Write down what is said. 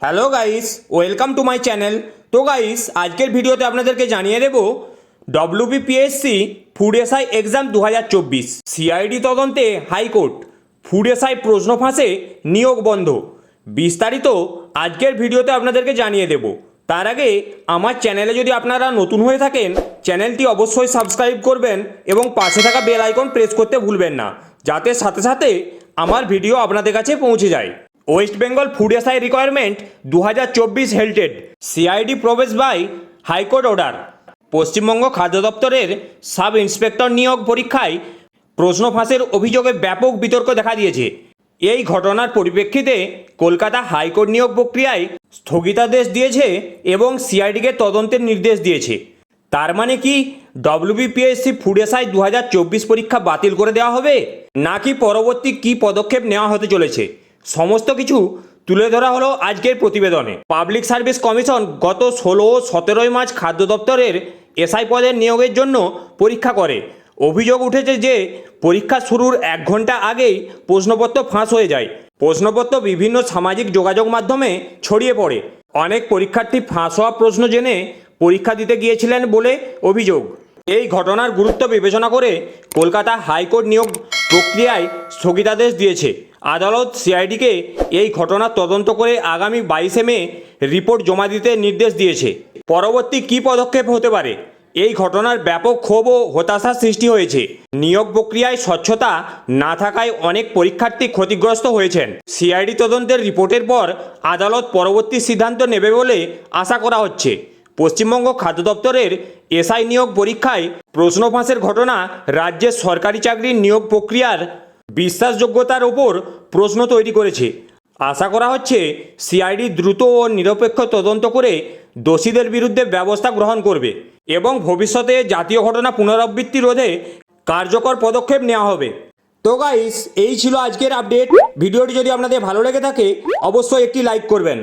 Hello guys, welcome to my channel. তো guys, আজকের ভিডিওতে আপনাদেরকে জানিয়ে দেব WBPSC food SI exam 2024 CID তদন্তে হাইকোর্ট, ফুড এসআই প্রশ্ন ফাঁসে নিয়োগ বন্ধ। বিস্তারিত আজকের ভিডিওতে আপনাদেরকে জানিয়ে দেব। তার আগে আমার চ্যানেলে যদি আপনারা নতুন হয়ে থাকেন, চ্যানেলটি অবশ্যই সাবস্ক্রাইব করবেন এবং পাশে থাকা বেল আইকন প্রেস করতে ভুলবেন না, যাতে সাথে সাথে আমার ভিডিও আপনাদের কাছে পৌঁছে যায়। West Bengal food SI requirement 2024 halted CID প্রবেশ বাই হাইকোর্ট অর্ডার। পশ্চিমবঙ্গ খাদ্য দপ্তরের সাব ইন্সপেক্টর নিয়োগ পরীক্ষায় প্রশ্ন ফাঁসের অভিযোগে ব্যাপক বিতর্ক দেখা দিয়েছে। এই ঘটনার পরিপ্রেক্ষিতে কলকাতা হাইকোর্ট নিয়োগ প্রক্রিয়ায় স্থগিতাদেশ দিয়েছে এবং সিআইডিকে তদন্তের নির্দেশ দিয়েছে। তার মানে কি ডব্লিউবিপিএসসি ফুড এসআই 2024 পরীক্ষা বাতিল করে দেওয়া হবে, নাকি পরবর্তী কি পদক্ষেপ নেওয়া হতে চলেছে, সমস্ত কিছু তুলে ধরা হলো আজকের প্রতিবেদনে। পাবলিক সার্ভিস কমিশন গত 16 ও 17 মার্চ খাদ্য দপ্তরের এসআই পদের নিয়োগের জন্য পরীক্ষা করে। অভিযোগ উঠেছে যে পরীক্ষা শুরুর 1 ঘন্টা আগেই প্রশ্নপত্র ফাঁস হয়ে যায়। প্রশ্নপত্র বিভিন্ন সামাজিক যোগাযোগ মাধ্যমে ছড়িয়ে পড়ে। অনেক পরীক্ষার্থী ফাঁস হওয়া প্রশ্ন জেনে পরীক্ষা দিতে গিয়েছিলেন বলে অভিযোগ। এই ঘটনার গুরুত্ব বিবেচনা করে কলকাতা হাইকোর্ট নিয়োগ প্রক্রিয়ায় স্থগিতাদেশ দিয়েছে। আদালত সিআইডিকে এই ঘটনার তদন্ত করে আগামী 22 মে রিপোর্ট জমা দিতে নির্দেশ দিয়েছে। পরবর্তী কী পদক্ষেপ হতে পারে? এই ঘটনার ব্যাপক ক্ষোভ ও হতাশার সৃষ্টি হয়েছে। নিয়োগ প্রক্রিয়ায় স্বচ্ছতা না থাকায় অনেক পরীক্ষার্থী ক্ষতিগ্রস্ত হয়েছেন। সিআইডি তদন্তের রিপোর্টের পর আদালত পরবর্তী সিদ্ধান্ত নেবে বলে আশা করা হচ্ছে। পশ্চিমবঙ্গ খাদ্য দপ্তরের এসআই নিয়োগ পরীক্ষায় প্রশ্ন ফাঁসের ঘটনা রাজ্যের সরকারি চাকরির নিয়োগ প্রক্রিয়ার বিশ্বাসযোগ্যতার ওপর প্রশ্ন তৈরি করেছে। আশা করা হচ্ছে সিআইডি দ্রুত ও নিরপেক্ষ তদন্ত করে দোষীদের বিরুদ্ধে ব্যবস্থা গ্রহণ করবে এবং ভবিষ্যতে জাতীয় ঘটনা পুনরাবৃত্তি রোধে কার্যকর পদক্ষেপ নেওয়া হবে। তো গাইস, এই ছিল আজকের আপডেট। ভিডিওটি যদি আপনাদের ভালো লেগে থাকে অবশ্যই একটি লাইক করবেন।